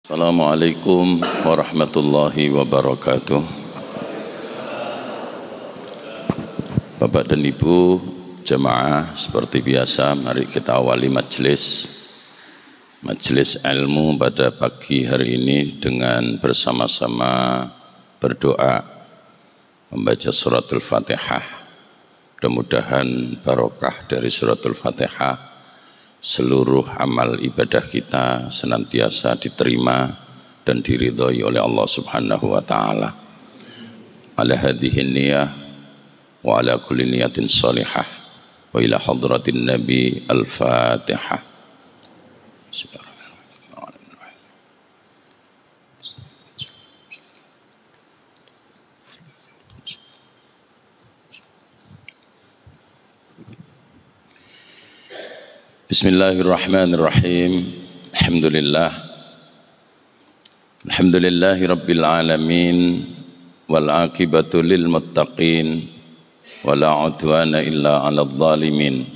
Assalamualaikum warahmatullahi wabarakatuh. Bapak dan Ibu jemaah, seperti biasa mari kita awali majelis ilmu pada pagi hari ini dengan bersama-sama berdoa membaca suratul Fatihah. Mudah-mudahan barokah dari suratul Fatihah, seluruh amal ibadah kita senantiasa diterima dan diridhoi oleh Allah Subhanahu wa taala. Ala hadhihi niyah wa ala kulli niyatin salihah wa ila hadratin nabi al-Fatihah. Bismillahirrahmanirrahim. Alhamdulillahi rabbil alamin wal aqibatu lil muttaqin wala udwana illa 'alal zalimin.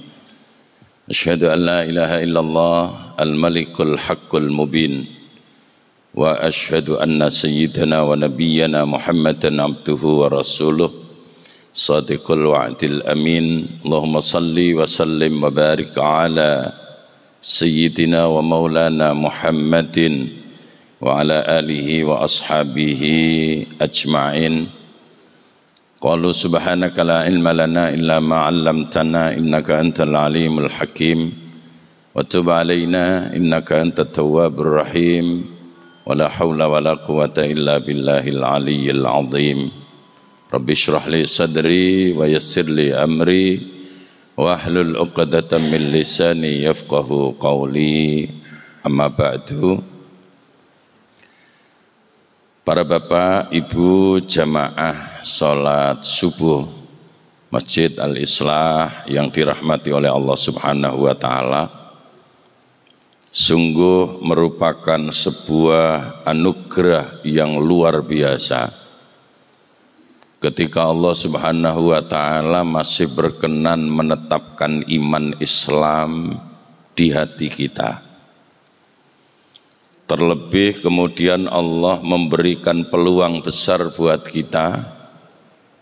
Asyhadu an la ilaha illallah al malikul haqqul mubin wa asyhadu anna sayyidana wa nabiyyana Muhammadan abduhu wa rasuluh Sadiqul wa'dil amin. Allahumma salli wa sallim wa barik ala Sayyidina wa maulana Muhammadin wa ala alihi wa ashabihi ajma'in. Qalu subhanaka la ilma lana illa ma 'allamtana innaka antal alimul hakim wa tub alaina innaka antat tawwabur rahim wa la hawla wa la quwwata illa billahil aliyyil azim. Rabbi shrah li sadri wa yassir li amri wa ahlul 'uqdatam min lisani yafqahu qawli. Amma ba'du. Para bapak, ibu jamaah salat subuh Masjid Al-Islah yang dirahmati oleh Allah Subhanahu wa taala, sungguh merupakan sebuah anugerah yang luar biasa ketika Allah Subhanahu wa taala masih berkenan menetapkan iman Islam di hati kita. Terlebih kemudian Allah memberikan peluang besar buat kita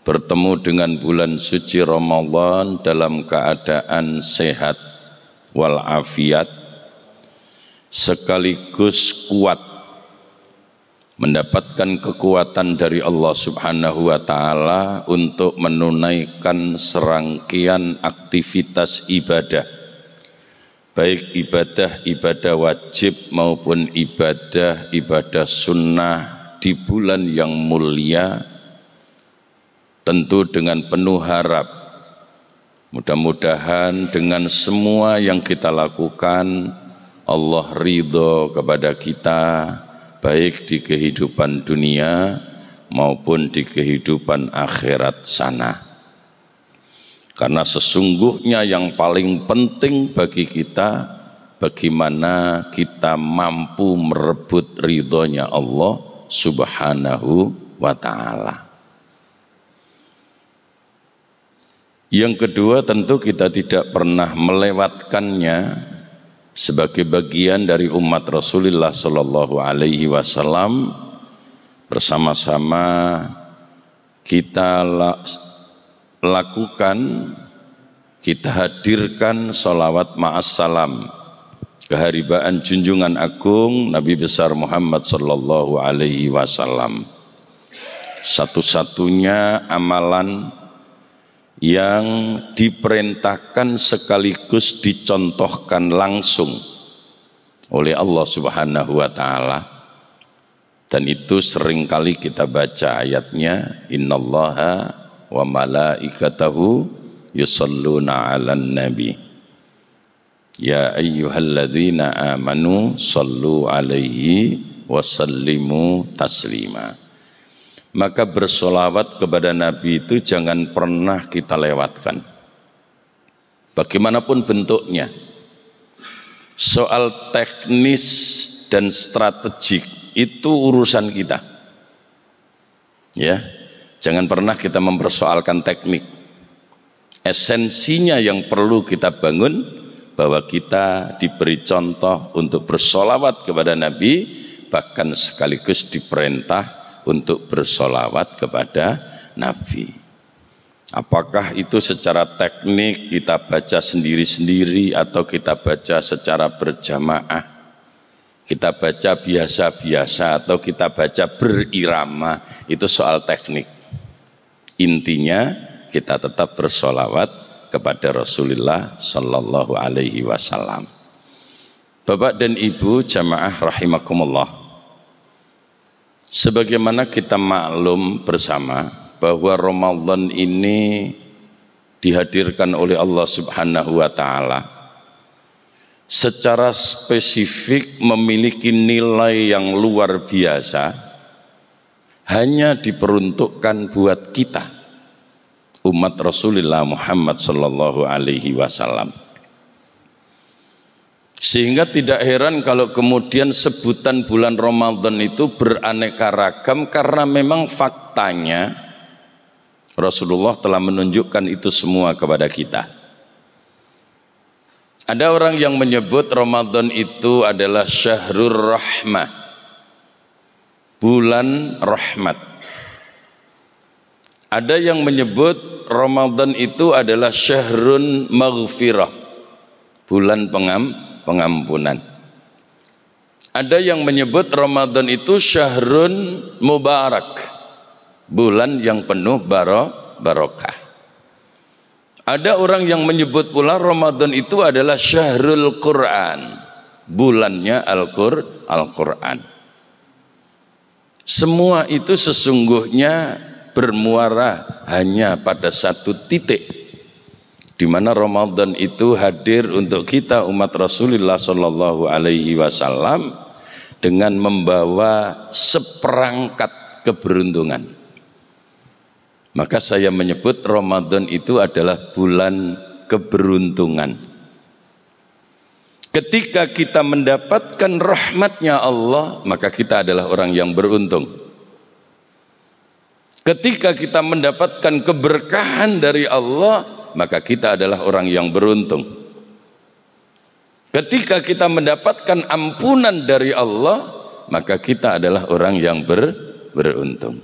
bertemu dengan bulan suci Ramadan dalam keadaan sehat walafiat, sekaligus kuat, mendapatkan kekuatan dari Allah Subhanahu wa taala untuk menunaikan serangkaian aktivitas ibadah, baik ibadah wajib maupun ibadah sunnah di bulan yang mulia, tentu dengan penuh harap mudah-mudahan dengan semua yang kita lakukan Allah ridho kepada kita, baik di kehidupan dunia maupun di kehidupan akhirat sana. Karena sesungguhnya yang paling penting bagi kita, bagaimana kita mampu merebut ridhonya Allah Subhanahu wa ta'ala. Yang kedua, tentu kita tidak pernah melewatkannya sebagai bagian dari umat Rasulullah Sallallahu Alaihi Wasallam. Bersama-sama kita lakukan, kita hadirkan sholawat ma'assalam, keharibaan junjungan agung Nabi besar Muhammad Sallallahu Alaihi Wasallam. Satu-satunya amalan yang diperintahkan sekaligus dicontohkan langsung oleh Allah Subhanahu wa taala, dan itu seringkali kita baca ayatnya, innallaha wa malaikatahu yusalluna 'alan nabi ya ayyuhalladzina amanu sallu 'alaihi wa sallimu taslima. Maka bersolawat kepada Nabi itu jangan pernah kita lewatkan, bagaimanapun bentuknya. Soal teknis dan strategik itu urusan kita, ya. Jangan pernah kita mempersoalkan teknik. Esensinya yang perlu kita bangun, bahwa kita diberi contoh untuk bersolawat kepada Nabi bahkan sekaligus diperintah untuk bersolawat kepada Nabi. Apakah itu secara teknik kita baca sendiri-sendiri atau kita baca secara berjamaah, kita baca biasa-biasa atau kita baca berirama, itu soal teknik. Intinya kita tetap bersolawat kepada Rasulullah Sallallahu Alaihi Wasallam. Bapak dan Ibu jamaah rahimakumullah, sebagaimana kita maklum bersama bahwa Ramadan ini dihadirkan oleh Allah Subhanahu wa Ta'ala secara spesifik memiliki nilai yang luar biasa, hanya diperuntukkan buat kita umat Rasulullah Muhammad Sallallahu Alaihi Wasallam. Sehingga tidak heran kalau kemudian sebutan bulan Ramadan itu beraneka ragam, karena memang faktanya Rasulullah telah menunjukkan itu semua kepada kita. Ada orang yang menyebut Ramadan itu adalah syahrul rahmah, bulan rahmat. Ada yang menyebut Ramadan itu adalah syahrun maghfirah, bulan pengampunan. Ada yang menyebut Ramadan itu syahrun mubarak, bulan yang penuh barokah. Ada orang yang menyebut pula Ramadan itu adalah syahrul Quran, bulannya Al-Quran. Semua itu sesungguhnya bermuara hanya pada satu titik, di mana Ramadan itu hadir untuk kita umat Rasulullah Sallallahu Alaihi Wasallam dengan membawa seperangkat keberuntungan. Maka saya menyebut Ramadan itu adalah bulan keberuntungan. Ketika kita mendapatkan rahmatnya Allah, maka kita adalah orang yang beruntung. Ketika kita mendapatkan keberkahan dari Allah, maka kita adalah orang yang beruntung. Ketika kita mendapatkan ampunan dari Allah, maka kita adalah orang yang beruntung.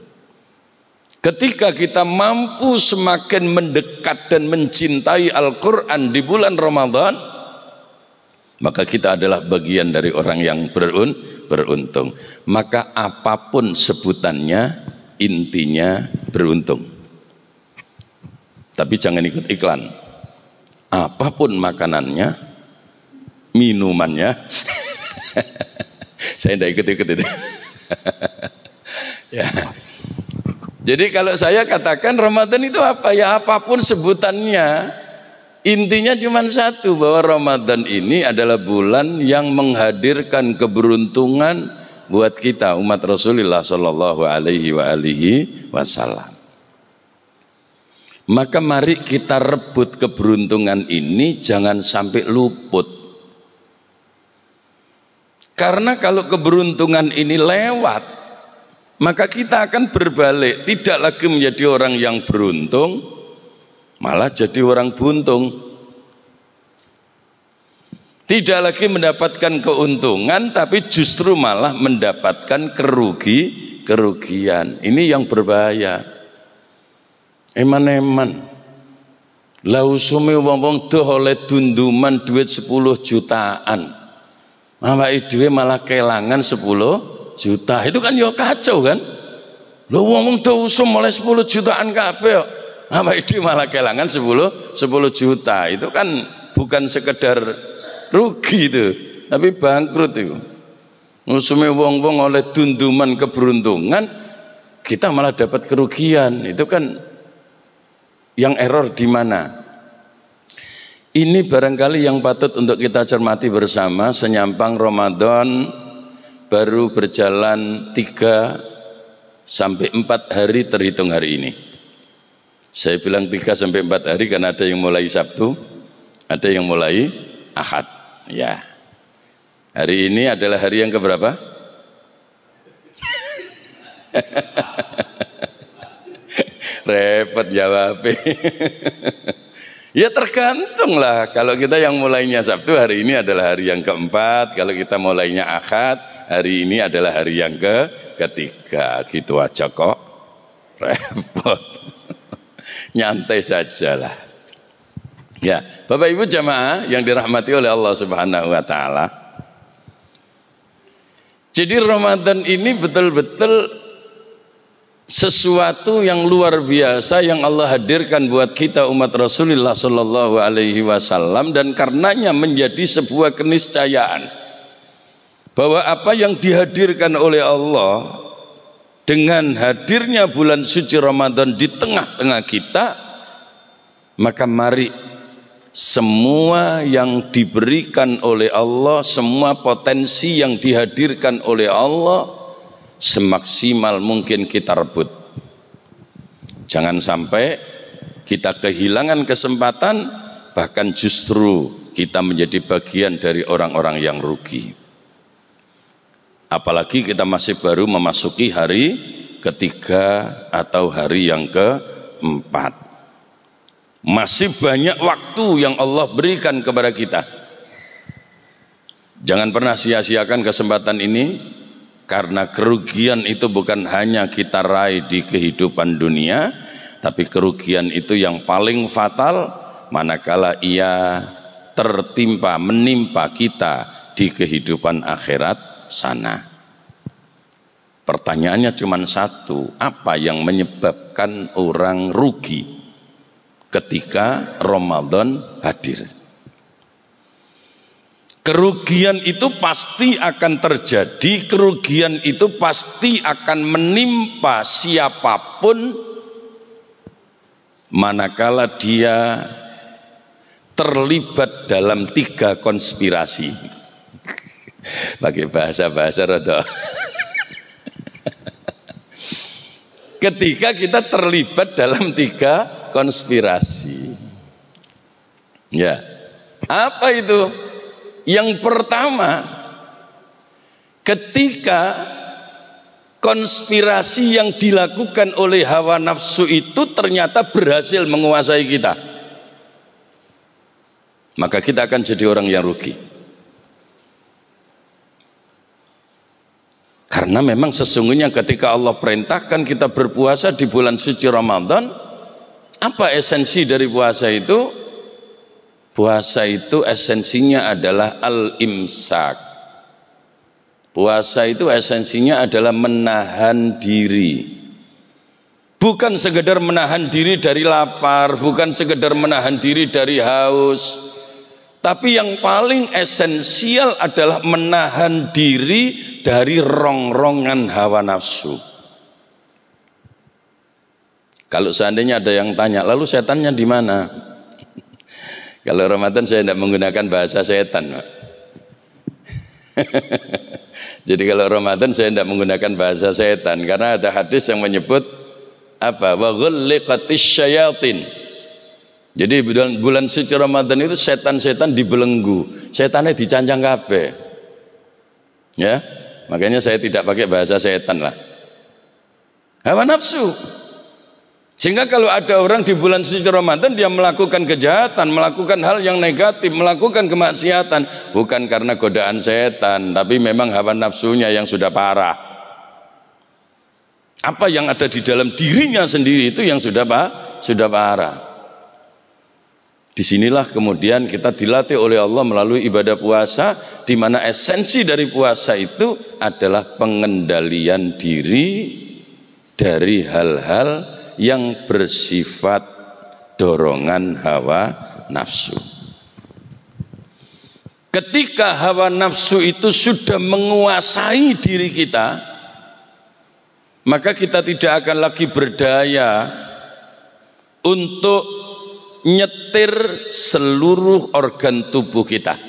Ketika kita mampu semakin mendekat dan mencintai Al-Quran di bulan Ramadan, maka kita adalah bagian dari orang yang beruntung. Maka apapun sebutannya, intinya beruntung. Tapi jangan ikut iklan. Apapun makanannya, minumannya, saya tidak ikut-ikut itu. Ya. Jadi kalau saya katakan Ramadan itu apa? Ya apapun sebutannya, intinya cuma satu, bahwa Ramadan ini adalah bulan yang menghadirkan keberuntungan buat kita umat Rasulullah Sallallahu Alaihi Wasallam. Maka mari kita rebut keberuntungan ini, jangan sampai luput. Karena kalau keberuntungan ini lewat, maka kita akan berbalik, tidak lagi menjadi orang yang beruntung, malah jadi orang buntung. Tidak lagi mendapatkan keuntungan, tapi justru malah mendapatkan kerugian. Ini yang berbahaya. Eman-eman lah usume wong-wong doh oleh dunduman duit 10 jutaan, awake dhewe malah kelangan 10 juta. Itu kan ya kacau kan. Lho wong-wong doh usum oleh 10 jutaan kabeh kok, awake dhewe malah kelangan 10 juta. Itu kan bukan sekedar rugi itu, tapi bangkrut itu. Usume wong-wong oleh dunduman keberuntungan, kita malah dapat kerugian. Itu kan yang error di mana? Ini barangkali yang patut untuk kita cermati bersama. Senyampang Ramadan baru berjalan 3 sampai 4 hari terhitung hari ini. Saya bilang 3 sampai 4 hari karena ada yang mulai Sabtu, ada yang mulai Ahad. Ya. Hari ini adalah hari yang keberapa? Repot jawabnya. Ya tergantung lah. Kalau kita yang mulainya Sabtu, hari ini adalah hari yang keempat. Kalau kita mulainya Ahad, hari ini adalah hari yang ketiga. Gitu aja kok. Repot. Nyantai sajalah. Ya, Bapak Ibu jamaah yang dirahmati oleh Allah Subhanahu wa taala. Jadi Ramadan ini betul-betul sesuatu yang luar biasa yang Allah hadirkan buat kita umat Rasulullah Sallallahu Alaihi Wasallam, dan karenanya menjadi sebuah keniscayaan bahwa apa yang dihadirkan oleh Allah dengan hadirnya bulan suci Ramadan di tengah-tengah kita, maka mari semua yang diberikan oleh Allah, semua potensi yang dihadirkan oleh Allah, semaksimal mungkin kita rebut. Jangan sampai kita kehilangan kesempatan, bahkan justru kita menjadi bagian dari orang-orang yang rugi. Apalagi kita masih baru memasuki hari ketiga atau hari yang keempat. Masih banyak waktu yang Allah berikan kepada kita. Jangan pernah sia-siakan kesempatan ini, karena kerugian itu bukan hanya kita raih di kehidupan dunia, tapi kerugian itu yang paling fatal manakala ia menimpa kita di kehidupan akhirat sana. Pertanyaannya cuma satu, apa yang menyebabkan orang rugi ketika Ramadan hadir? Kerugian itu pasti akan terjadi, kerugian itu pasti akan menimpa siapapun manakala dia terlibat dalam 3 konspirasi. Pakai bahasa-bahasa rada. Ketika kita terlibat dalam 3 konspirasi. Ya. Apa itu? Yang pertama, ketika konspirasi yang dilakukan oleh hawa nafsu itu ternyata berhasil menguasai kita, maka kita akan jadi orang yang rugi. Karena memang sesungguhnya ketika Allah perintahkan kita berpuasa di bulan suci Ramadan, apa esensi dari puasa itu? Puasa itu esensinya adalah al-imsak. Puasa itu esensinya adalah menahan diri. Bukan sekedar menahan diri dari lapar, bukan sekedar menahan diri dari haus, tapi yang paling esensial adalah menahan diri dari rongrongan hawa nafsu. Kalau seandainya ada yang tanya, lalu setannya di mana? Kalau Ramadan saya tidak menggunakan bahasa setan, Pak. Jadi kalau Ramadan saya tidak menggunakan bahasa setan, karena ada hadis yang menyebut apa? Wa ghulliqatis syayatin. Jadi bulan suci Ramadan itu setan-setan dibelenggu, setannya dicancang kabeh. Ya, makanya saya tidak pakai bahasa setan lah. Hawa nafsu. Sehingga kalau ada orang di bulan suci Ramadan dia melakukan kejahatan, melakukan hal yang negatif, melakukan kemaksiatan, bukan karena godaan setan, tapi memang hawa nafsunya yang sudah parah. Apa yang ada di dalam dirinya sendiri itu yang sudah parah. Disinilah kemudian kita dilatih oleh Allah melalui ibadah puasa, di mana esensi dari puasa itu adalah pengendalian diri dari hal-hal yang bersifat dorongan hawa nafsu. Ketika hawa nafsu itu sudah menguasai diri kita, maka kita tidak akan lagi berdaya untuk nyetir seluruh organ tubuh kita,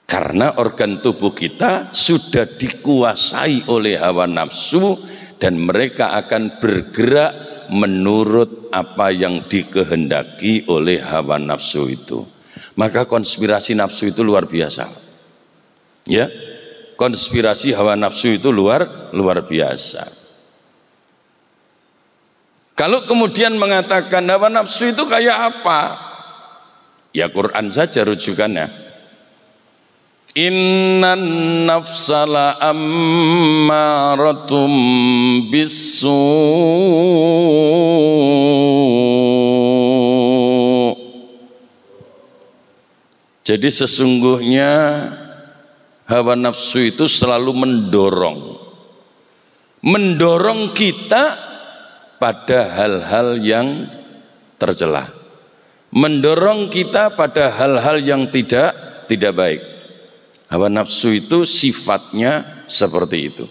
karena organ tubuh kita sudah dikuasai oleh hawa nafsu, dan mereka akan bergerak menurut apa yang dikehendaki oleh hawa nafsu itu. Maka konspirasi nafsu itu luar biasa. Ya, konspirasi hawa nafsu itu luar biasa. Kalau kemudian mengatakan hawa nafsu itu kayak apa? Ya Quran saja rujukannya. Innan nafsala ammaratum bisu. Jadi sesungguhnya hawa nafsu itu selalu mendorong kita pada hal-hal yang tercela, mendorong kita pada hal-hal yang tidak baik. Hawa nafsu itu sifatnya seperti itu.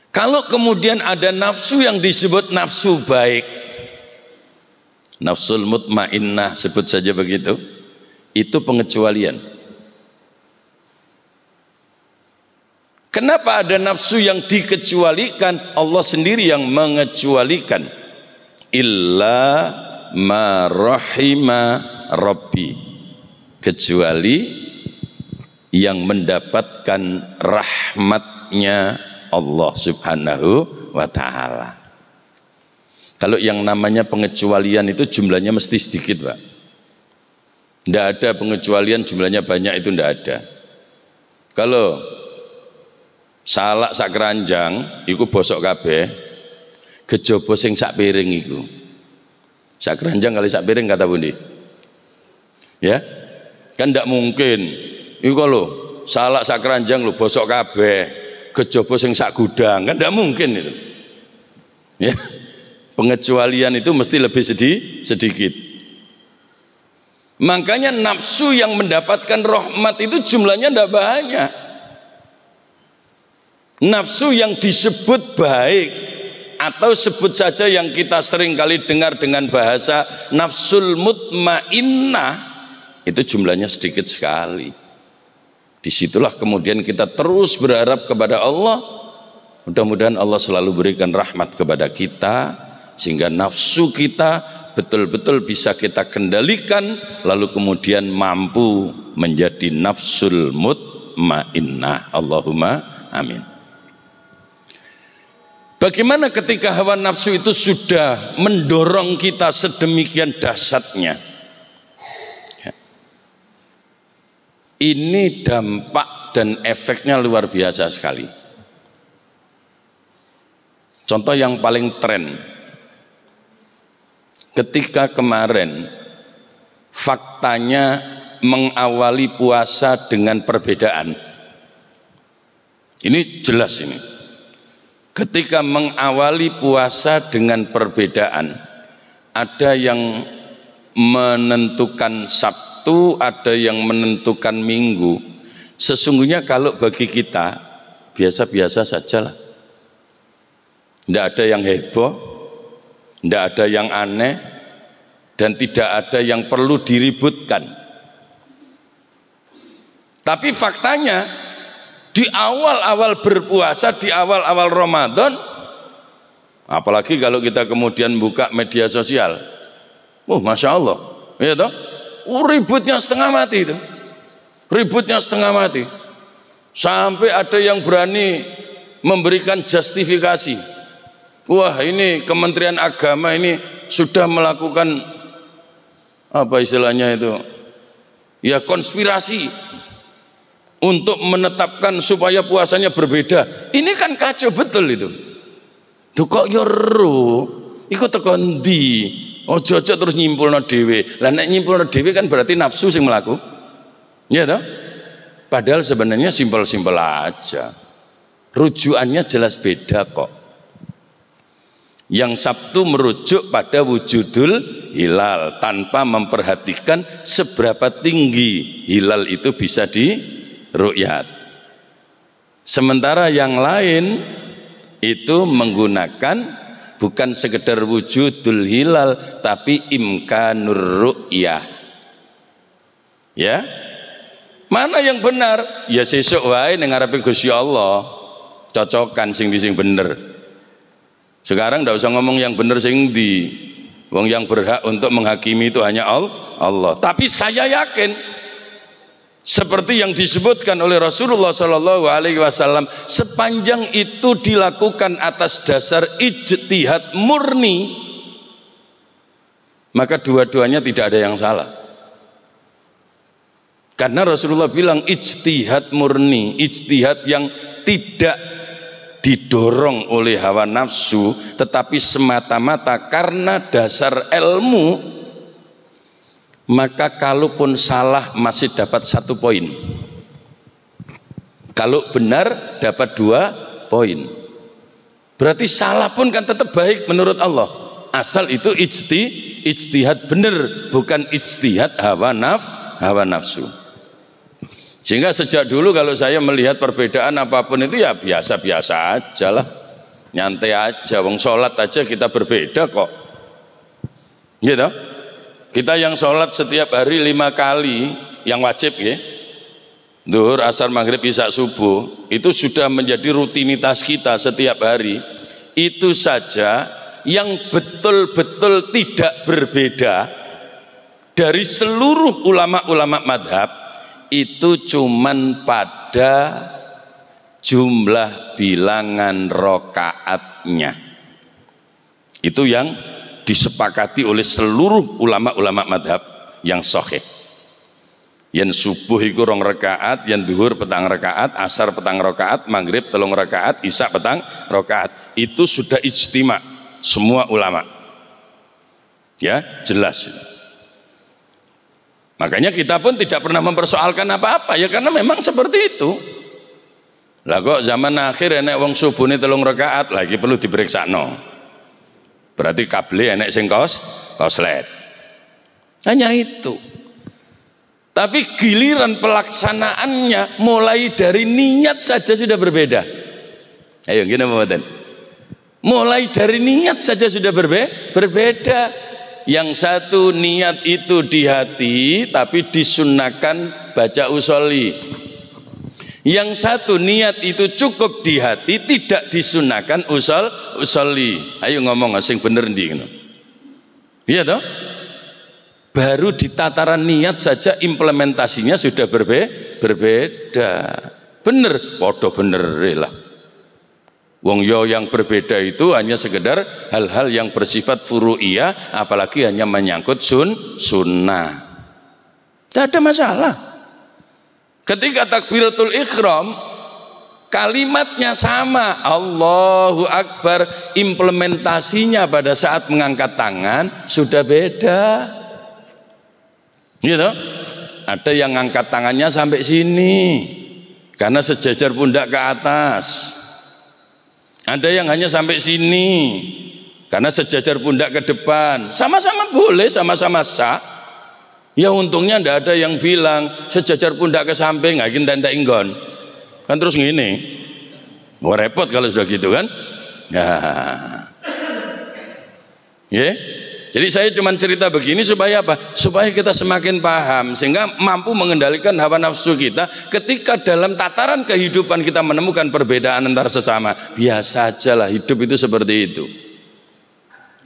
Kalau kemudian ada nafsu yang disebut nafsu baik, nafsul mutmainnah, sebut saja begitu, itu pengecualian. Kenapa ada nafsu yang dikecualikan? Allah sendiri yang mengecualikan. Illa ma rahima rabbi, kecuali yang mendapatkan rahmatnya Allah subhanahu wa ta'ala. Kalau yang namanya pengecualian itu jumlahnya mesti sedikit, Pak. Tidak ada pengecualian jumlahnya banyak, itu tidak ada. Kalau salak sak keranjang iku bosok kabeh, kejaba sing sak piring iku. Sak keranjang kali sak piring kata pundi? Ya? Kan ndak mungkin. Iku lho, salak sak keranjang lho bosok kabeh, kejaba sing sak gudang, kan ndak mungkin itu. Ya. Pengecualian itu mesti lebih sedikit. Makanya nafsu yang mendapatkan rahmat itu jumlahnya ndak banyak. Nafsu yang disebut baik atau sebut saja yang kita sering kali dengar dengan bahasa nafsul mutmainnah, itu jumlahnya sedikit sekali. Disitulah kemudian kita terus berharap kepada Allah, mudah-mudahan Allah selalu berikan rahmat kepada kita sehingga nafsu kita betul-betul bisa kita kendalikan, lalu kemudian mampu menjadi nafsul mutmainnah. Allahumma amin. Bagaimana ketika hawa nafsu itu sudah mendorong kita sedemikian dahsyatnya? Ini dampak dan efeknya luar biasa sekali. Contoh yang paling tren, ketika kemarin faktanya mengawali puasa dengan perbedaan. Ini jelas ini. Ketika mengawali puasa dengan perbedaan, ada yang menentukan Sabtu, ada yang menentukan Minggu. Sesungguhnya kalau bagi kita biasa-biasa sajalah. Tidak ada yang heboh, tidak ada yang aneh, dan tidak ada yang perlu diributkan. Tapi faktanya di awal-awal berpuasa, di awal-awal Ramadan, apalagi kalau kita kemudian buka media sosial, Masya Allah, ya toh, ributnya setengah mati itu, ributnya setengah mati, sampai ada yang berani memberikan justifikasi, wah ini Kementerian Agama ini sudah melakukan apa istilahnya itu, ya konspirasi untuk menetapkan supaya puasanya berbeda. Ini kan kacau betul itu. Tuh kok yoru, ikut tekan di, ojo terus nyimpulno dhewe. Lah nek nyimpulno dhewe kan berarti nafsu sing melaku. Ya toh? Padahal sebenarnya simpel-simpel aja. Rujukannya jelas beda kok. Yang Sabtu merujuk pada wujudul hilal tanpa memperhatikan seberapa tinggi hilal itu bisa ru'yat. Sementara yang lain itu menggunakan bukan sekedar wujudul hilal tapi imkanur ru'yah. Ya, mana yang benar? Ya sesuk wae ning ngarepe Gusti Allah, cocokan sing bener. Sekarang ndak usah ngomong yang bener sing ndi. Wong yang berhak untuk menghakimi itu hanya Allah. Tapi saya yakin Seperti yang disebutkan oleh Rasulullah Shallallahu Alaihi Wasallam, sepanjang itu dilakukan atas dasar ijtihad murni, maka dua-duanya tidak ada yang salah. Karena Rasulullah bilang ijtihad murni, ijtihad yang tidak didorong oleh hawa nafsu, tetapi semata-mata karena dasar ilmu, maka kalaupun salah masih dapat 1 poin, kalau benar dapat 2 poin. Berarti salah pun kan tetap baik menurut Allah, asal itu ijtihad benar, bukan ijtihad hawa nafsu. Sehingga sejak dulu kalau saya melihat perbedaan apapun itu ya biasa-biasa aja lah, nyantai aja. Wong sholat aja kita berbeda kok, gitu. Kita yang sholat setiap hari 5 kali yang wajib ya, zuhur, asar, maghrib, isya, subuh, itu sudah menjadi rutinitas kita setiap hari. Itu saja yang betul-betul tidak berbeda dari seluruh ulama-ulama madhab, itu cuman pada jumlah bilangan rokaatnya. Itu yang disepakati oleh seluruh ulama-ulama madhab yang sahih. Yang subuh itu 2 rakaat, yang duhur petang rakaat, asar petang rakaat, maghrib 3 rakaat, isya petang rakaat. Itu sudah ijtima semua ulama, ya jelas. Makanya kita pun tidak pernah mempersoalkan apa-apa ya, karena memang seperti itu. Lah kok zaman akhir enek wong subuh ini 3 rakaat lagi perlu diperiksa no. Berarti kable enek sing koslet. Hanya itu. Tapi giliran pelaksanaannya mulai dari niat saja sudah berbeda. Ayo gini Muhammadan. Mulai dari niat saja sudah berbeda. Yang satu niat itu di hati tapi disunahkan baca usolli. Yang satu niat itu cukup di hati, tidak disunahkan usolli. Ayo ngomong sing bener ndi ngono. Iya toh? Baru di tataran niat saja implementasinya sudah berbeda. Bener, podo bener lah. Wong yo yang berbeda itu hanya sekedar hal-hal yang bersifat furu'iyah, apalagi hanya menyangkut sunnah. Tidak ada masalah. Ketika takbiratul ihram kalimatnya sama, Allahu Akbar, implementasinya pada saat mengangkat tangan sudah beda. Gitu? Ada yang angkat tangannya sampai sini karena sejajar pundak ke atas. Ada yang hanya sampai sini karena sejajar pundak ke depan. Sama-sama boleh, sama-sama sah. Ya untungnya ndak ada yang bilang sejajar pundak ke samping, ngakin tenda inggon. Kan terus gini. Wah repot kalau sudah gitu kan. Ya. Jadi saya cuma cerita begini supaya apa? Supaya kita semakin paham sehingga mampu mengendalikan hawa nafsu kita ketika dalam tataran kehidupan kita menemukan perbedaan antar sesama. Biasa aja lah, hidup itu seperti itu.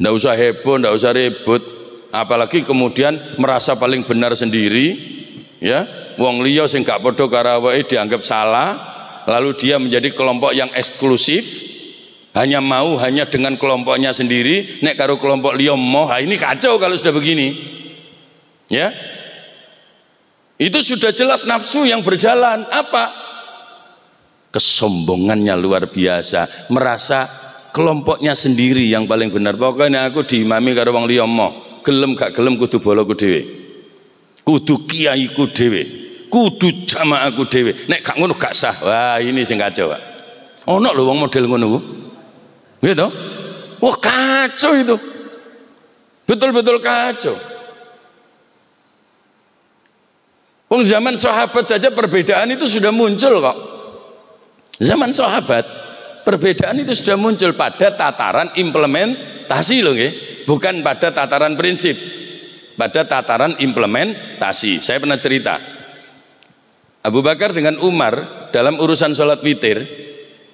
Ndak usah heboh, ndak usah ribut. Apalagi kemudian merasa paling benar sendiri, ya, wong liya sing gak padha karo awake dianggap salah, lalu dia menjadi kelompok yang eksklusif, hanya dengan kelompoknya sendiri, nek karo kelompok liya moh. Ini kacau kalau sudah begini, ya. Itu sudah jelas nafsu yang berjalan. Apa? Kesombongannya luar biasa, merasa kelompoknya sendiri yang paling benar. Pokoknya aku diimami karo wong liya moh. Gelem gak gelem kudu boloku dhewe, kudu kiaiku dhewe, kudu jamaahku dhewe. Nek gak ngono gak sah. Wah ini sing kacau Pak. Ono lho wong model ngono ku, gitu. Wah kacau itu, betul-betul kacau. Wong zaman sahabat saja perbedaan itu sudah muncul kok. Zaman sahabat perbedaan itu sudah muncul pada tataran implementasi loh nggih. Bukan pada tataran prinsip, pada tataran implementasi. Saya pernah cerita Abu Bakar dengan Umar dalam urusan sholat witir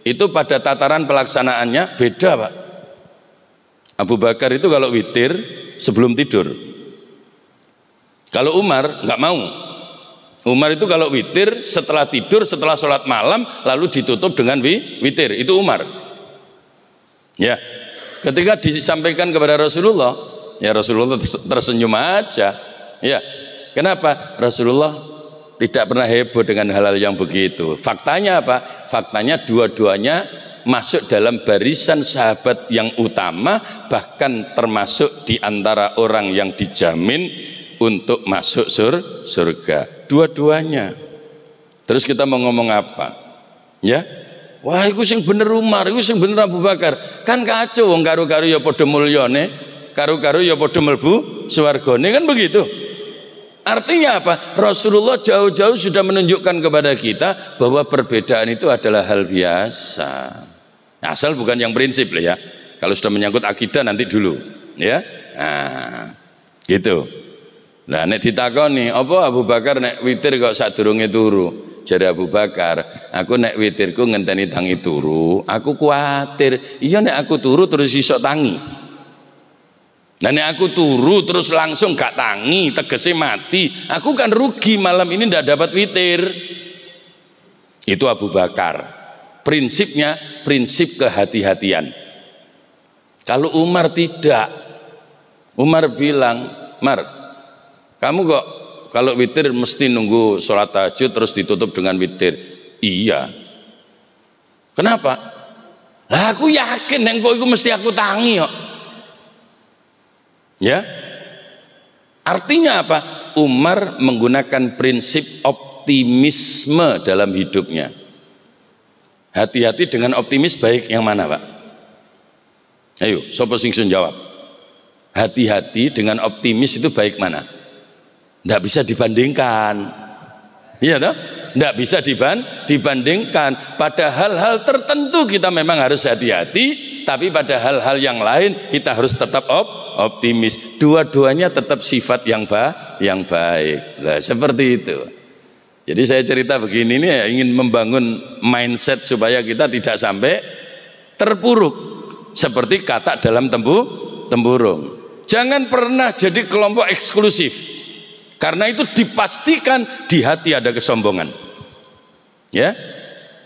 itu pada tataran pelaksanaannya beda Pak. Abu Bakar itu kalau witir sebelum tidur, kalau Umar nggak mau Umar itu kalau witir setelah tidur, setelah sholat malam, lalu ditutup dengan witir. Itu Umar. Ya, ketika disampaikan kepada Rasulullah, ya Rasulullah tersenyum aja. Ya, kenapa? Rasulullah tidak pernah heboh dengan hal-hal yang begitu. Faktanya apa? Faktanya dua-duanya masuk dalam barisan sahabat yang utama, bahkan termasuk di antara orang yang dijamin untuk masuk surga. Dua-duanya. Terus kita mau ngomong apa? Ya, wah iku sing bener Umar, iku sing bener Abu Bakar. Kan kacau wong karo-karo ya padha mulyane, karo-karo ya padha mlebu swargane, kan begitu. Artinya apa? Rasulullah jauh-jauh sudah menunjukkan kepada kita bahwa perbedaan itu adalah hal biasa. Asal bukan yang prinsip lah ya. Kalau sudah menyangkut akidah nanti dulu, ya. Nah, gitu. Nah, nek ditakoni, apa Abu Bakar nek witir kok sadurunge turu? Jare Abu Bakar, aku nek witirku ngenteni tangi turu, aku kuatir. Iya nek aku turu terus iso tangi. Nah nek aku turu terus langsung gak tangi, tegese mati, aku kan rugi, malam ini ndak dapat witir. Itu Abu Bakar. Prinsipnya prinsip kehati-hatian. Kalau Umar tidak. Umar bilang, Mar, kamu kok kalau witir mesti nunggu sholat tahajud terus ditutup dengan witir? Iya. Kenapa? Lah aku yakin engko iku mesti aku tangi kok. Ya. Artinya apa? Umar menggunakan prinsip optimisme dalam hidupnya. Hati-hati dengan optimis, baik yang mana, Pak? Ayo, sapa sing jawab? Hati-hati dengan optimis itu baik mana? Tidak bisa dibandingkan, iya toh? Tidak bisa dibandingkan. Pada hal-hal tertentu kita memang harus hati-hati, tapi pada hal-hal yang lain kita harus tetap optimis. Dua-duanya tetap sifat yang baik. Nah, seperti itu. Jadi saya cerita begini ini ya, ingin membangun mindset supaya kita tidak sampai terpuruk seperti kata dalam tempurung. Jangan pernah jadi kelompok eksklusif. Karena itu dipastikan di hati ada kesombongan. Ya,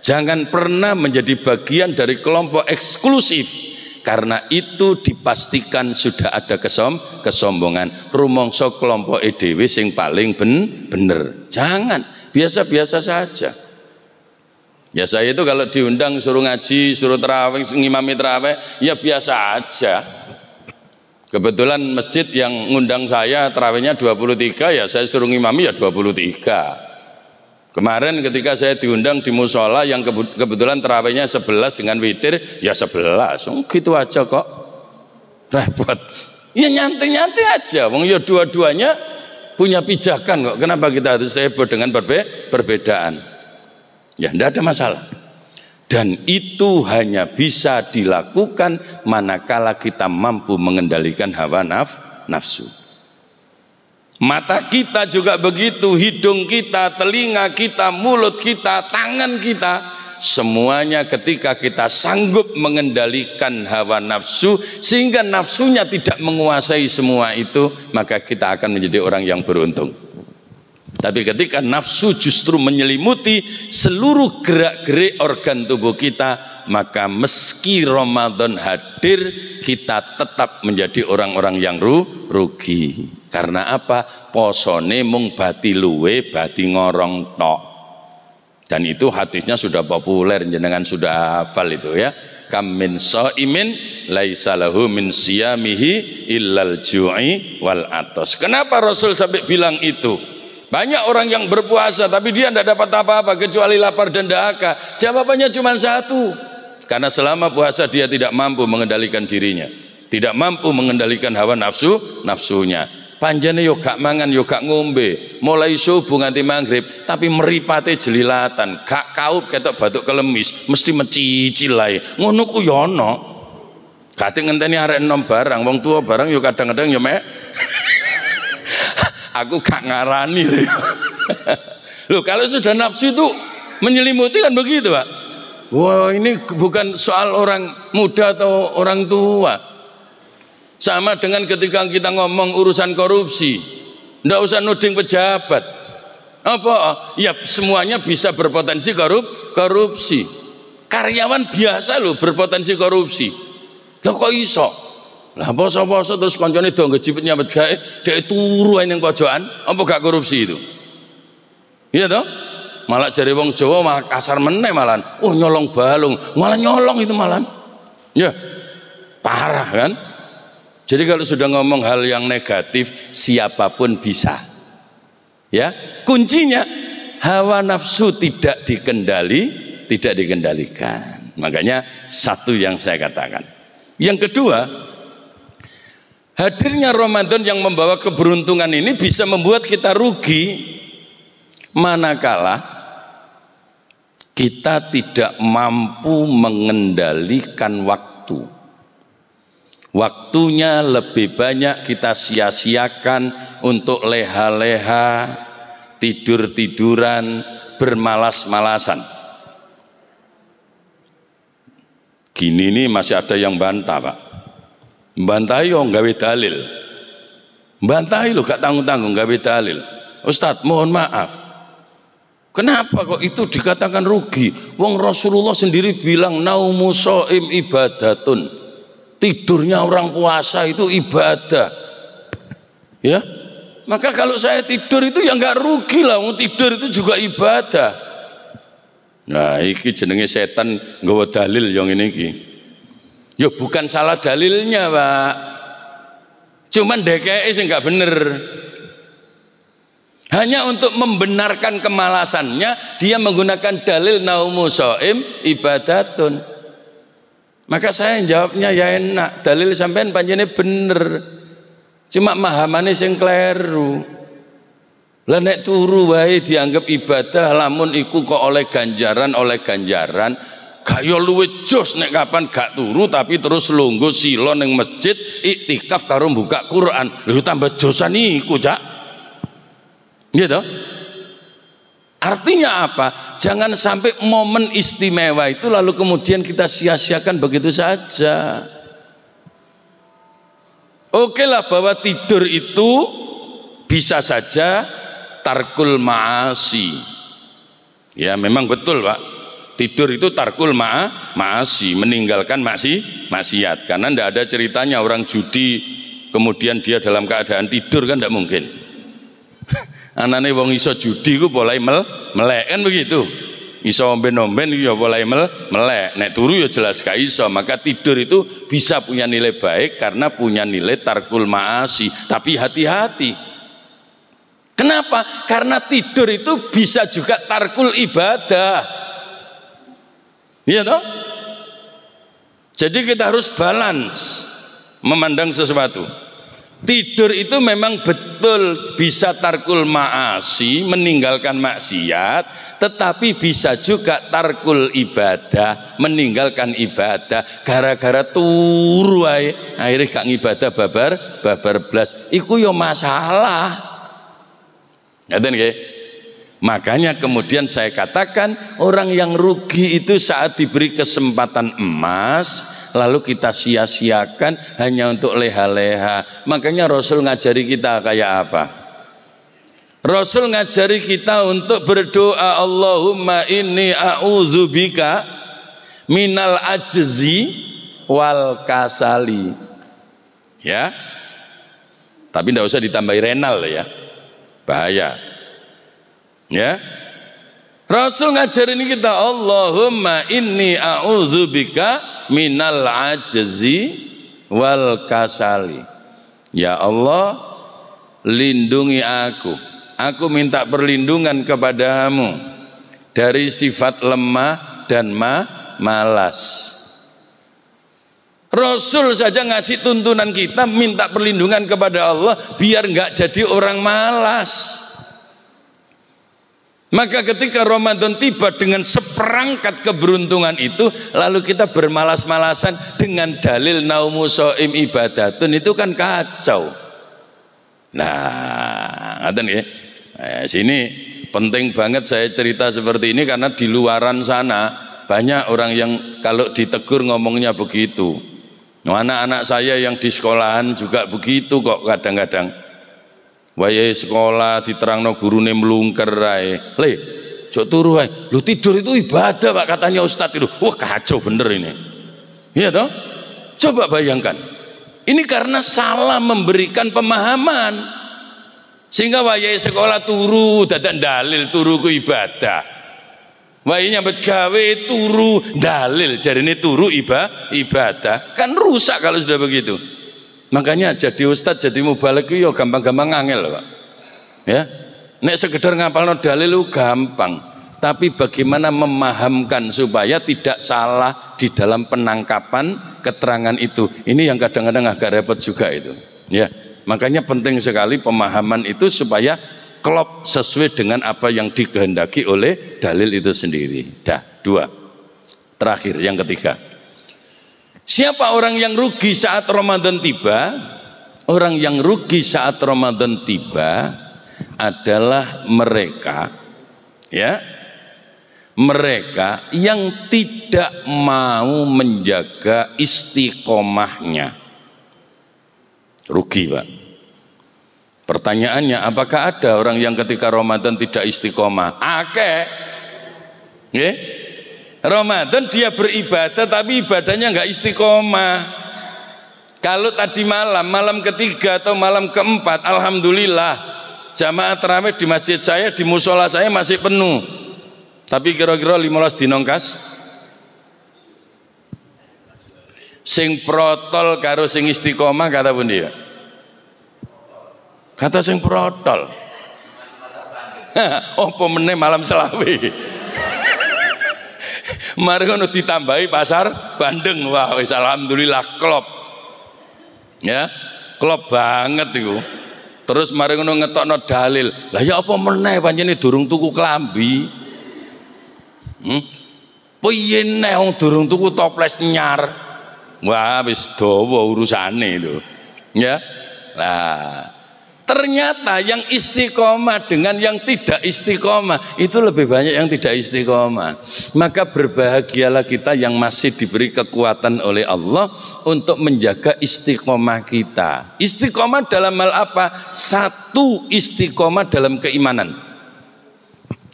jangan pernah menjadi bagian dari kelompok eksklusif. Karena itu dipastikan sudah ada kesombongan. Rumangsa kelompok dhewe sing paling bener. Jangan, biasa-biasa saja. Ya saya itu kalau diundang suruh ngaji, suruh tarawih, ngimami tarawih, ya biasa aja. Kebetulan masjid yang ngundang saya tarawihnya 23, ya saya suruh ngimami ya 23. Kemarin ketika saya diundang di musola yang kebetulan tarawihnya 11 dengan witir, ya 11. Gitu aja kok. Repot. Ya nyantai-nyantai aja. Wong ya dua-duanya punya pijakan kok. Kenapa kita harus heboh dengan perbedaan? Ya tidak ada masalah. Dan itu hanya bisa dilakukan manakala kita mampu mengendalikan hawa nafsu. Mata kita juga begitu, hidung kita, telinga kita, mulut kita, tangan kita, semuanya ketika kita sanggup mengendalikan hawa nafsu sehingga nafsunya tidak menguasai semua itu, maka kita akan menjadi orang yang beruntung. Tapi ketika nafsu justru menyelimuti seluruh gerak-gerik organ tubuh kita, maka meski Ramadan hadir, kita tetap menjadi orang-orang yang rugi. Karena apa? Posone mung bati luwe, bati ngorong tok. Dan itu hadisnya sudah populer, jenengan sudah hafal itu ya. Kam min shaimin laisa lahu min siyamihi illal ju'i wal atas. Kenapa Rasul sampai bilang itu? Banyak orang yang berpuasa tapi dia tidak dapat apa-apa kecuali lapar dan dahaga. Jawabannya cuma satu. Karena selama puasa dia tidak mampu mengendalikan dirinya, tidak mampu mengendalikan hawa nafsunya. Panjane yo gak mangan yo gak ngombe, mulai subuh nganti maghrib tapi meripate jelilatan, gak kaup ketok batuk kelemis, mesti mencicil ae. Ngono ku yo ana. Gate ngenteni arek enom barang, wong tua barang yo kadang-kadang yo mek aku gak ngarani loh. Kalau sudah nafsu itu menyelimuti kan begitu, Pak. Wah, ini bukan soal orang muda atau orang tua. Sama dengan ketika kita ngomong urusan korupsi, ndak usah nuding pejabat. Apa? Ya semuanya bisa berpotensi korupsi. Karyawan biasa loh berpotensi korupsi. Lah kok iso? Lah poso-poso terus koncone do ngejipit nyambet gawe, dhek turu ae ning pojokan, apa gak korupsi itu? Iya toh? Malah jare wong Jawa malah kasar meneh malahan. Oh nyolong balung, malah nyolong itu malahan. Ya, parah kan? Jadi kalau sudah ngomong hal yang negatif, siapapun bisa. Ya, kuncinya hawa nafsu tidak dikendalikan. Makanya satu yang saya katakan. Yang kedua, hadirnya Ramadan yang membawa keberuntungan ini bisa membuat kita rugi manakala kita tidak mampu mengendalikan waktu. Waktunya lebih banyak kita sia-siakan untuk leha-leha, tidur-tiduran, bermalas-malasan. Gini nih masih ada yang bantah, Pak. Bantahi yo gawe dalil. Bantahi lo gak tanggung-tanggung gawe dalil. Ustadz, mohon maaf. Kenapa kok itu dikatakan rugi? Wong Rasulullah sendiri bilang naumu shaim ibadatun. Tidurnya orang puasa itu ibadah. Ya. Maka kalau saya tidur itu ya enggak rugi lah, mau tidur itu juga ibadah. Nah, iki jenenge setan nggawa dalil yang ini iki. Ya bukan salah dalilnya, Pak. Cuman DKI sing enggak bener. Hanya untuk membenarkan kemalasannya dia menggunakan dalil naumu shaim ibadatun. Maka saya jawabnya ya enak, dalil sampean panjene bener. Cuma mahamane sing kleru. Lah nek turu wae dianggap ibadah, lamun iku kok oleh ganjaran, gak yo luwih jos nek kapan gak turu tapi terus lungguh sila ning masjid iktikaf karo buka Quran. Lho tambah josan iku, Cak. Iya toh? Artinya apa? Jangan sampai momen istimewa itu lalu kemudian kita sia-siakan begitu saja. Oke lah bahwa tidur itu bisa saja tarkul ma'asi. Ya memang betul, Pak. Tidur itu tarkul ma'asi, meninggalkan maksiat. Karena tidak ada ceritanya orang judi kemudian dia dalam keadaan tidur, kan tidak mungkin. Anane wong iso judi ku boleh melek kan begitu. Iso omben-omben ya boleh melek. Nek turu ya jelas gak iso. Maka tidur itu bisa punya nilai baik karena punya nilai tarkul ma'asi. Tapi hati-hati. Kenapa? Karena tidur itu bisa juga tarkul ibadah. Iya toh? Jadi kita harus balance memandang sesuatu. Tidur itu memang betul bisa tarkul ma'asi, meninggalkan maksiat, tetapi bisa juga tarkul ibadah, meninggalkan ibadah gara-gara turu ae akhirnya gak ngibadah babar blas. Iku yo masalah. Ngaten nggih? Makanya kemudian saya katakan orang yang rugi itu saat diberi kesempatan emas lalu kita sia-siakan hanya untuk leha-leha. Makanya Rasul ngajari kita kayak apa? Rasul ngajari kita untuk berdoa, Allahumma inni a'udzubika minal ajzi wal kasali. Ya. Tapi tidak usah ditambahi renal ya. Bahaya. Ya, Rasul ngajarin kita, Allahumma inni a'udzubika minal ajzi wal kasali. Ya Allah, lindungi aku minta perlindungan kepadamu dari sifat lemah dan malas. Rasul saja ngasih tuntunan kita minta perlindungan kepada Allah biar nggak jadi orang malas. Maka ketika Ramadan tiba dengan seperangkat keberuntungan itu, lalu kita bermalas-malasan dengan dalil naumu shaim ibadatun, itu kan kacau. Nah, ngaten nggih. Sini penting banget saya cerita seperti ini karena di luaran sana banyak orang yang kalau ditegur ngomongnya begitu. Anak-anak saya yang di sekolahan juga begitu kok kadang-kadang. Wayahe sekolah diterangno gurune mlungker ae. Le, jok turu ae. Lu tidur itu ibadah Pak katanya Ustadz itu. Wah kacau bener ini. Iya toh? Coba bayangkan. Ini karena salah memberikan pemahaman. Sehingga wayahe sekolah turu dadak dalil turu ku ibadah. Wayahe nyambet gawe turu dalil jarine turu ibadah. Kan rusak kalau sudah begitu. Makanya jadi ustadz, jadi mubalek itu ya gampang-gampang angel Pak. Ya, nek sekedar ngapalno dalil itu gampang, tapi bagaimana memahamkan supaya tidak salah di dalam penangkapan keterangan itu. Ini yang kadang-kadang agak repot juga itu. Ya, makanya penting sekali pemahaman itu supaya klop sesuai dengan apa yang dikehendaki oleh dalil itu sendiri. Dah, dua. Terakhir, yang ketiga. Siapa orang yang rugi saat Ramadan tiba? Orang yang rugi saat Ramadan tiba adalah mereka, ya, mereka yang tidak mau menjaga istiqomahnya. Rugi Pak. Pertanyaannya, apakah ada orang yang ketika Ramadan tidak istiqomah? Akeh. Nggih. Ramadan dia beribadah tapi ibadahnya nggak istiqomah. Kalau tadi malam ketiga atau malam keempat, alhamdulillah jamaah tarawih di masjid saya, di musola saya masih penuh. Tapi kira-kira 15 dinongkas. Sing protol karo sing istiqomah kata pun dia. Kata sing protol. Apa meneh malam selawe. Mari ngono ditambahi pasar Bandeng, wah wis alhamdulillah klop. Ya, klop banget iku. Terus mari ngono ngetokno dalil. Lah ya apa meneh pancene durung tuku klambi. Piye neh wong durung tuku toples nyar. Wah wis dawa urusane itu. Ya. Lah ternyata yang istiqomah dengan yang tidak istiqomah itu lebih banyak yang tidak istiqomah. Maka berbahagialah kita yang masih diberi kekuatan oleh Allah untuk menjaga istiqomah kita. Istiqomah dalam hal apa? Satu, istiqomah dalam keimanan.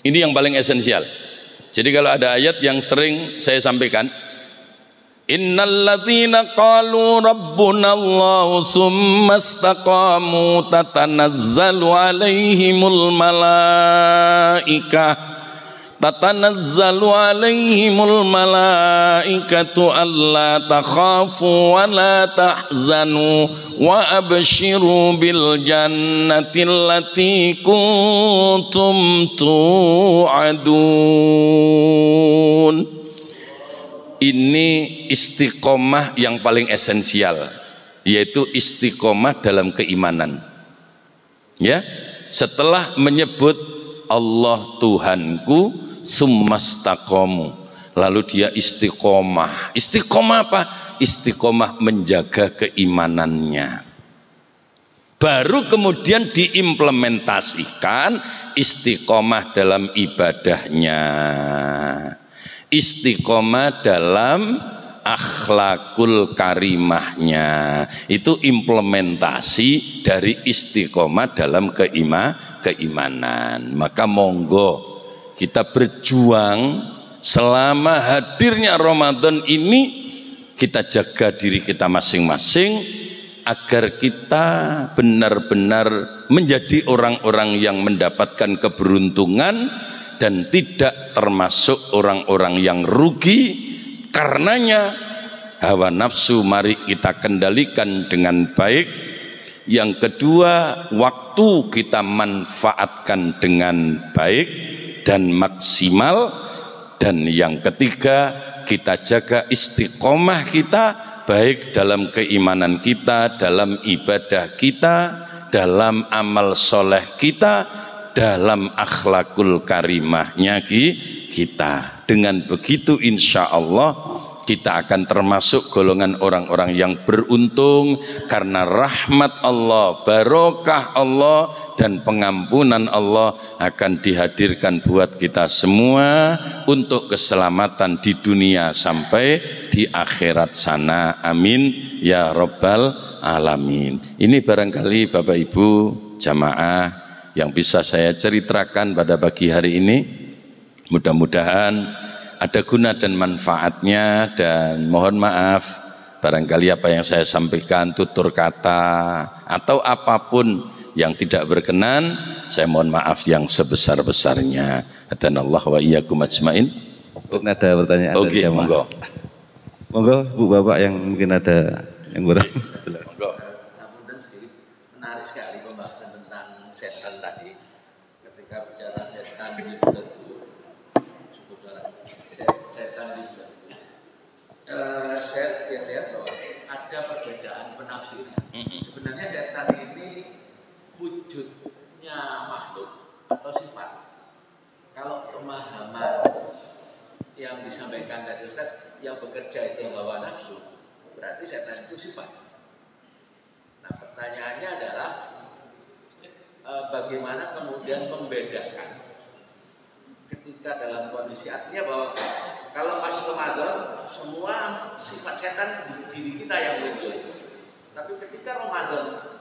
Ini yang paling esensial. Jadi kalau ada ayat yang sering saya sampaikan, innal ladzina qalu rabbuna Allah tsumma istaqamu tatanazzalu alaihimul malaikatu alla takhafu wa la tahzanu wa abshiru bil jannati allati kuntum tu'adun. Ini istiqomah yang paling esensial, yaitu istiqomah dalam keimanan. Ya, setelah menyebut Allah Tuhanku, summastaqamu, lalu dia istiqomah. Istiqomah apa? Istiqomah menjaga keimanannya. Baru kemudian diimplementasikan istiqomah dalam ibadahnya. Istiqomah dalam akhlakul karimahnya, itu implementasi dari istiqomah dalam keimanan. Maka monggo kita berjuang selama hadirnya Ramadan ini, kita jaga diri kita masing-masing agar kita benar-benar menjadi orang-orang yang mendapatkan keberuntungan dan tidak termasuk orang-orang yang rugi. Karenanya hawa nafsu mari kita kendalikan dengan baik. Yang kedua, waktu kita manfaatkan dengan baik dan maksimal. Dan yang ketiga, kita jaga istiqomah kita, baik dalam keimanan kita, dalam ibadah kita, dalam amal soleh kita, dalam akhlakul karimahnya kita. Dengan begitu insya Allah kita akan termasuk golongan orang-orang yang beruntung, karena rahmat Allah, barokah Allah dan pengampunan Allah akan dihadirkan buat kita semua untuk keselamatan di dunia sampai di akhirat sana. Amin ya rabbal alamin. Ini barangkali Bapak Ibu jamaah yang bisa saya ceritakan pada pagi hari ini. Mudah-mudahan ada guna dan manfaatnya, dan mohon maaf barangkali apa yang saya sampaikan tutur kata atau apapun yang tidak berkenan, saya mohon maaf yang sebesar-besarnya. Hadanallah wa iyyakum ajmain. Ada pertanyaan dari jamaah. Monggo. Monggo Bu Bapak yang mungkin ada yang kurang. Monggo. Menarik sekali pembahasan tentang setan tadi. Ketika bicara setan itu setan itu saya lihat bahwa ada perbedaan penafsiran. Sebenarnya setan ini wujudnya makhluk atau sifat. Kalau pemahaman yang disampaikan tadi Ustaz, yang bekerja itu hawa nafsu, berarti setan itu sifat. Nah, pertanyaannya adalah bagaimana kemudian membedakan ketika dalam kondisi, artinya bahwa kalau pas Ramadan semua sifat setan di diri kita yang muncul, tapi ketika Ramadan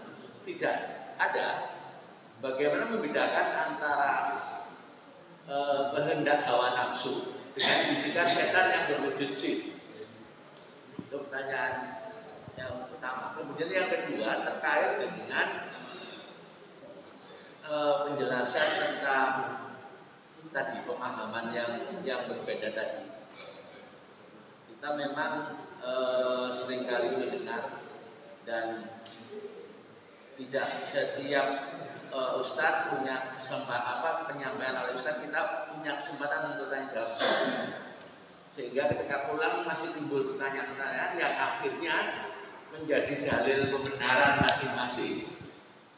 tidak ada, bagaimana membedakan antara kehendak hawa nafsu dengan bisikan setan yang berwujud jin? Itu pertanyaan yang pertama. Kemudian yang kedua terkait dengan penjelasan tentang tadi pemahaman yang berbeda tadi. Kita memang seringkali mendengar, dan tidak setiap Ustadz punya penyampaian oleh Ustadz, kita punya kesempatan untuk tanya jawab. Sehingga ketika pulang masih timbul pertanyaan-pertanyaan yang akhirnya menjadi dalil pembenaran masing-masing.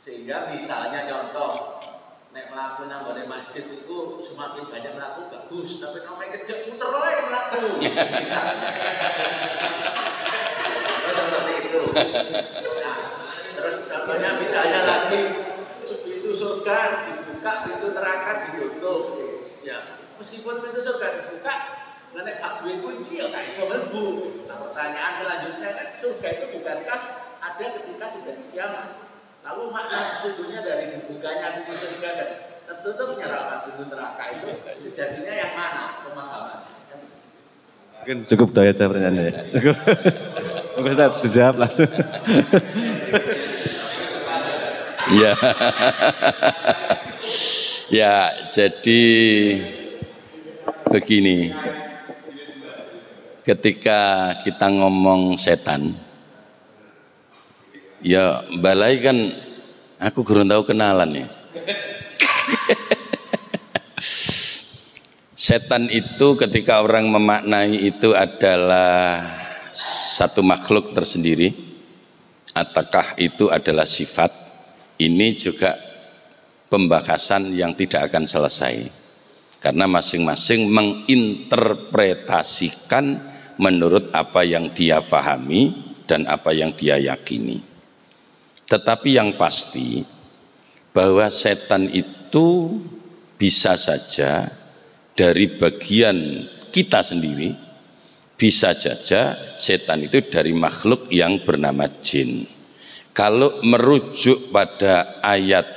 Sehingga misalnya contoh, nek melaku nang di masjid itu semakin banyak melaku bagus, tapi nek kejek muter wae melaku. Misalnya. Terus seperti itu. Nah, terus contohnya misalnya lagi pintu surga dibuka, pintu neraka ditutup. Ya, meskipun pintu surga dibuka, nek gak duwe kunci ya gak iso mlebu. Nah, pertanyaan selanjutnya kan, surga itu bukankah ada ketika sudah di kiamat? Lalu makna sesungguhnya dari dibukanya pintu surga dan tertutupnya pintu neraka itu sejatinya yang mana pemahamannya? Mungkin cukup doa aja pertanyaannya ya. Cukup. Mungkin Ustaz dijawab langsung. Ya. Ya, jadi begini. Ketika kita ngomong setan, ya balai kan aku kurang tahu kenalan ya. Setan itu ketika orang memaknai itu adalah satu makhluk tersendiri, ataukah itu adalah sifat, ini juga pembahasan yang tidak akan selesai, karena masing-masing menginterpretasikan menurut apa yang dia pahami dan apa yang dia yakini. Tetapi yang pasti bahwa setan itu bisa saja dari bagian kita sendiri, bisa saja setan itu dari makhluk yang bernama jin. Kalau merujuk pada ayat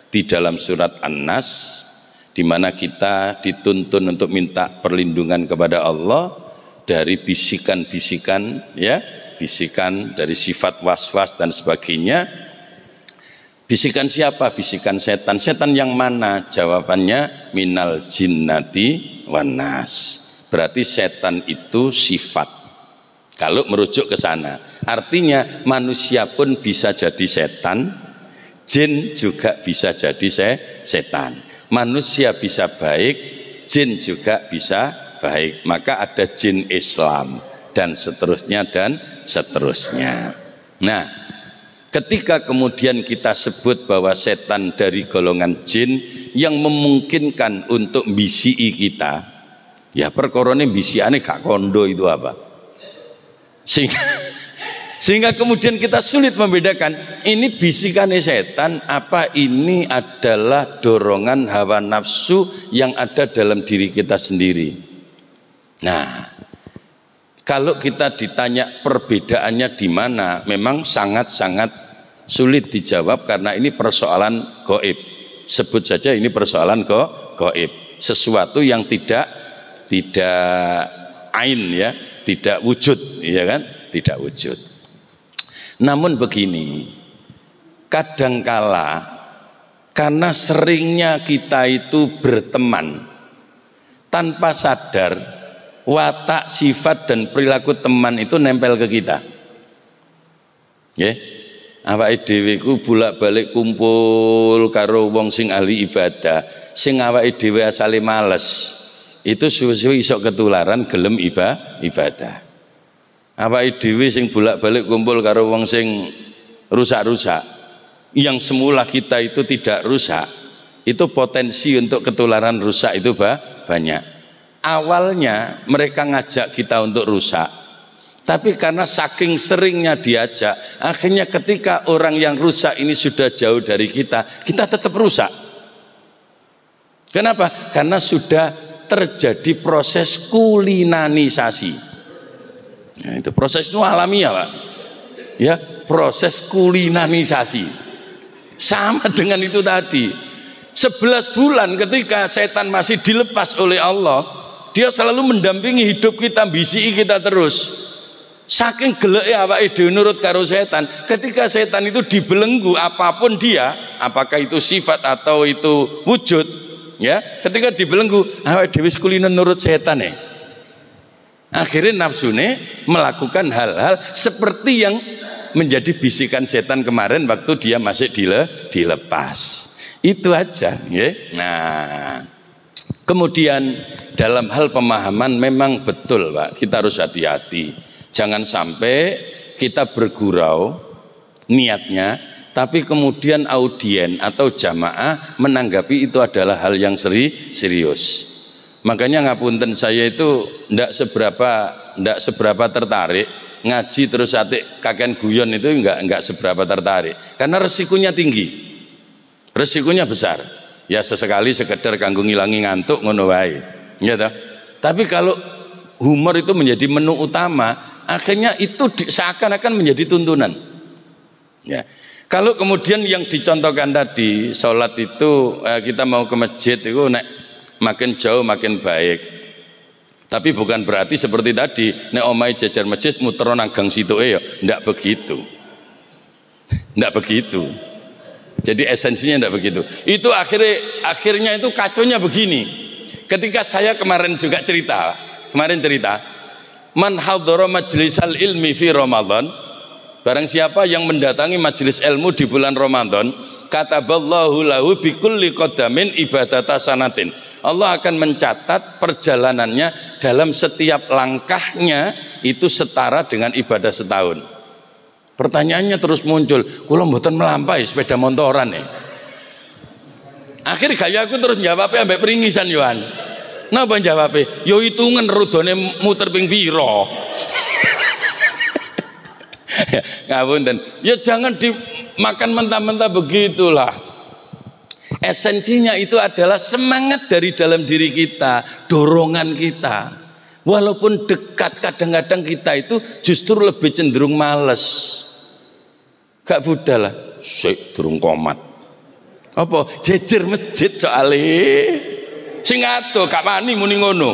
di dalam surat An-Nas, di mana kita dituntun untuk minta perlindungan kepada Allah dari bisikan-bisikan, ya, bisikan dari sifat was-was dan sebagainya. Bisikan siapa? Bisikan setan. Setan yang mana? Jawabannya minal jinnati wan nas. Berarti setan itu sifat. Kalau merujuk ke sana, artinya manusia pun bisa jadi setan, jin juga bisa jadi setan. Manusia bisa baik, jin juga bisa baik. Maka ada jin Islam dan seterusnya dan seterusnya. Nah, ketika kemudian kita sebut bahwa setan dari golongan jin yang memungkinkan untuk bisii kita, ya perkorone bisiane gak kondo itu apa? Sehingga kemudian kita sulit membedakan ini bisikannya setan apa ini adalah dorongan hawa nafsu yang ada dalam diri kita sendiri. Nah, kalau kita ditanya perbedaannya di mana, memang sangat-sangat Sulit dijawab karena ini persoalan gaib. Sebut saja ini persoalan gaib. Sesuatu yang tidak ain ya, tidak wujud, ya kan? Tidak wujud. Namun begini, kadangkala karena seringnya kita itu berteman tanpa sadar, watak, sifat dan perilaku teman itu nempel ke kita. Nggih. Awake dhewe ku bolak-balik kumpul karo wong sing ahli ibadah, sing awake dhewe asale males. Itu suwe-suwe iso ketularan gelem ibadah. Awake dhewe sing bolak-balik kumpul karo wong sing rusak-rusak, yang semula kita itu tidak rusak, itu potensi untuk ketularan rusak itu banyak. Awalnya mereka ngajak kita untuk rusak, tapi karena saking seringnya diajak, akhirnya ketika orang yang rusak ini sudah jauh dari kita tetap rusak. Kenapa? Karena sudah terjadi proses kulinanisasi. Nah, itu proses itu alamiah, Pak. Ya, proses kulinanisasi. Sama dengan itu tadi. 11 bulan ketika setan masih dilepas oleh Allah, dia selalu mendampingi hidup kita, bisiki kita terus. Saking geleke awake dhewe nurut karo setan, ketika setan itu dibelenggu apapun dia, apakah itu sifat atau itu wujud, ya, ketika dibelenggu awake dhewe kulinen nurut setan akhirnya nafsune melakukan hal-hal seperti yang menjadi bisikan setan kemarin waktu dia masih dilepas. Itu aja, ya. Nah, kemudian dalam hal pemahaman memang betul, Pak, kita harus hati-hati. Jangan sampai kita bergurau niatnya, tapi kemudian audien atau jamaah menanggapi itu adalah hal yang serius. Makanya ngapunten, saya itu ndak seberapa tertarik ngaji terus atik kakek guyon, itu enggak seberapa tertarik karena resikonya tinggi, resikonya besar. Ya sesekali sekedar kanggo ngilangi ngantuk ngono wae, ya toh. Tapi kalau humor itu menjadi menu utama, akhirnya itu seakan-akan menjadi tuntunan. Ya. Kalau kemudian yang dicontohkan tadi, sholat itu kita mau ke masjid itu makin jauh makin baik. Tapi bukan berarti seperti tadi, nek omahe jejer masjid muter nang gang sitoke ya, ndak begitu. Ndak begitu. Jadi esensinya ndak begitu. Itu akhirnya itu kaconya begini. Ketika saya kemarin cerita, man hadhara majlisal ilmi fi Ramadan, barang siapa yang mendatangi majelis ilmu di bulan Ramadan, kataballahu lahu bi kulli qadamin ibadata sanatin. Allah akan mencatat perjalanannya dalam setiap langkahnya itu setara dengan ibadah setahun. Pertanyaannya terus muncul, kula mboten melampaui sepeda motoran nih. Akhir gaya aku terus jawabnya ambek peringisan Yohan. Napa jawabnya? Yo hitungan rudone muter ping piro. Ngapunten. Ya jangan dimakan mentah-mentah begitulah. Esensinya itu adalah semangat dari dalam diri kita, dorongan kita. Walaupun dekat, kadang-kadang kita itu justru lebih cenderung males. Gak budal lah, sik durung komat. Apa? Jejer masjid soalnya. Sing ado gak wani muni ngono.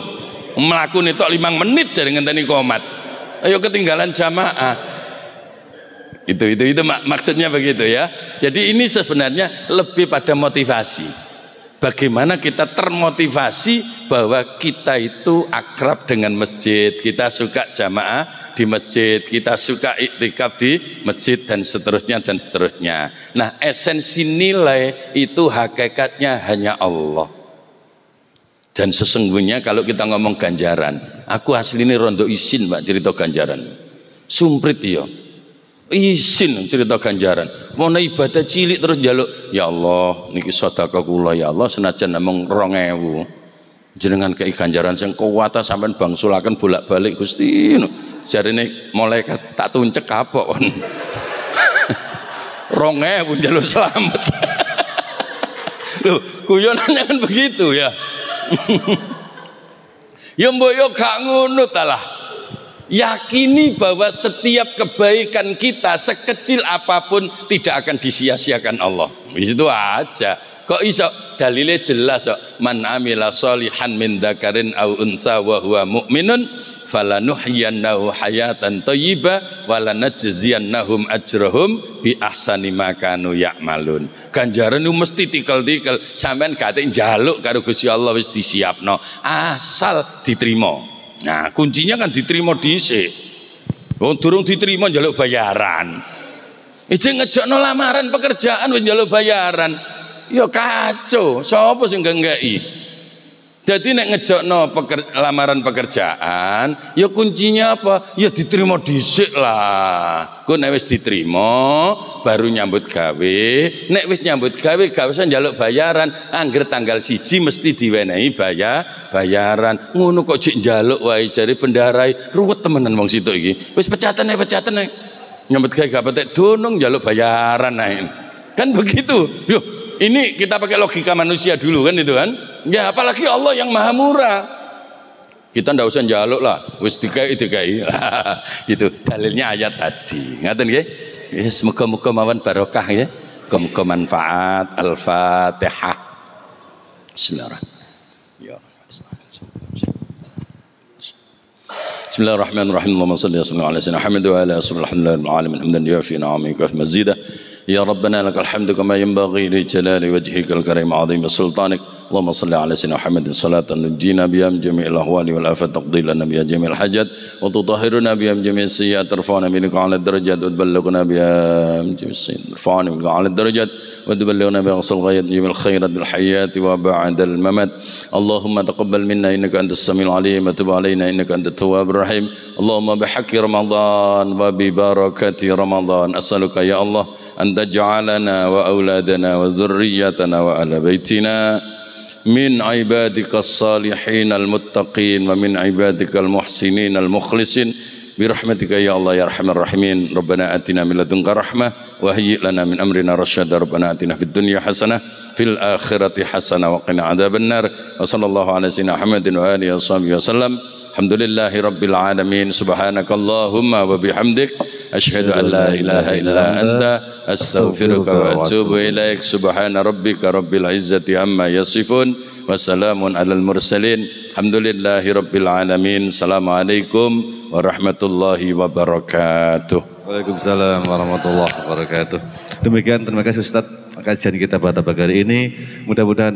Mlakune tok 5 menit jare ngenteni komat. Ayo ketinggalan jamaah. Itu maksudnya begitu ya. Jadi ini sebenarnya lebih pada motivasi. Bagaimana kita termotivasi bahwa kita itu akrab dengan masjid, kita suka jamaah di masjid, kita suka iktikaf di masjid dan seterusnya. Nah, esensi nilai itu hakikatnya hanya Allah. Dan sesungguhnya kalau kita ngomong ganjaran, aku aslinya rondo isin Mbak cerita ganjaran. Sumprit ya. Isin cerita ganjaran. Mau ibadah cilik terus njaluk, ya Allah niki sedekah kula ya Allah senajan namung 2000. Jenengan kei ganjaran sing kuwata sampean bangsulaken bolak-balik Gusti. Jarine malaikat tak tuncek kapok kon. 2000 njaluk selamat. Loh, guyonannya kan begitu ya. Ya mbok yo gak ngono ta lah. Yakini bahwa setiap kebaikan kita sekecil apapun tidak akan disia-siakan Allah. Itu aja. Kok iso? Dalilnya jelas kok. Man amila sholihan min dzakarin aw untha wa huwa mu'minun falanuhyiyannahu hayatan thayyibah wa lanajziyannahum ajrahum bi ahsani ma kanu ya'malun. Ganjaran mesti tikel-tikel. Sampeyan gate njaluk karo Gusti Allah wis disiapno, asal diterima. Nah, kuncinya kan diterima dhisik. Wong durung diterima njaluk bayaran. Ijek ngejokno lamaran pekerjaan wis njaluk bayaran. Ya kacau, sapa sing nggeki? Jadi nek ngejokno lamaran pekerjaan, ya kuncinya apa? Ya diterima dhisik lah. Kok nek wis diterima, baru nyambut gawe. Nek wis nyambut gawe, gak usah njaluk bayaran. Angger tanggal 1 mesti diwenehi bayaran. Ngono kok jek njaluk wae jare bendarai. Ruwet temenan wong situ iki. Wis pecatan nek. Nyambut gawe gak petek donong njaluk bayaran ae. Kan begitu. Yo, ini kita pakai logika manusia dulu kan itu kan. Ya apalagi Allah yang maha murah. Kita ndak usah njaluk lah, wis dikai. Gitu dalilnya ayat tadi. Ngaten nggih? Ya semoga-moga mawon barokah ya. Muga-muga manfaat. Al-Fatihah. Bismillahirrahmanirrahim. Bismillahirrahmanirrahim. Allahumma shalli wa sallim ala sayyidina Muhammad wa ala alihi alamin hamdan yufi ni'amika wa mazida. Ya Rabbana lakal hamdu kama yanbaghi li jalali wajhikal karim 'azimi sultanik. Allahumma salli ala sayyidina Muhammadin salatan nujina biha min jami'il ahwali wal afat taqdi lana biha jami'il hajat wa tutahhiruna biha min jami'is sayyi'at tarfa'una bika 'ala darajat wa tuballighuna biha min jami'is sayyi'at tarfa'una bika 'ala darajat wa tuballighuna biha aqsal ghayat jami'il khairat bil hayati wa ba'dal mamat. Allahumma taqabbal minna innaka antas samiul 'alim wa tub 'alaina innaka antat tawwabur rahim. Allahumma bihaqqi Ramadan wa bi barakati Ramadan as'aluka ya Allah an taj'alana wa auladana wa dhurriyyatana wa ahla baitina min ibadikas salihin al-muttaqin wa min ibadikal muhsinin al-mukhlisin birahmatika ya Allah ya arhamar rahimin. Rabbana atina min ladunka rahmah wa hayyi' lana min amrina rasyada. Rabbana atina fid dunya hasanah fil akhirati hasanah wa qina adzabannar. Wa sallallahu ala sayyidina Muhammadin wa alihi wasallam. Alhamdulillahi rabbil alamin. Subhanakallahumma wa bihamdik asyhadu an la ilaha illa anta astaghfiruka wa atubu ilaik. Subhana rabbika rabbil izzati amma yasifun wa salamun alal mursalin. Alhamdulillahi rabbil alamin. Assalamualaikum warahmatullahi wabarakatuh. Waalaikumsalam warahmatullahi wabarakatuh. Demikian, terima kasih Ustaz kajian kita pada pagi hari ini. Mudah-mudahan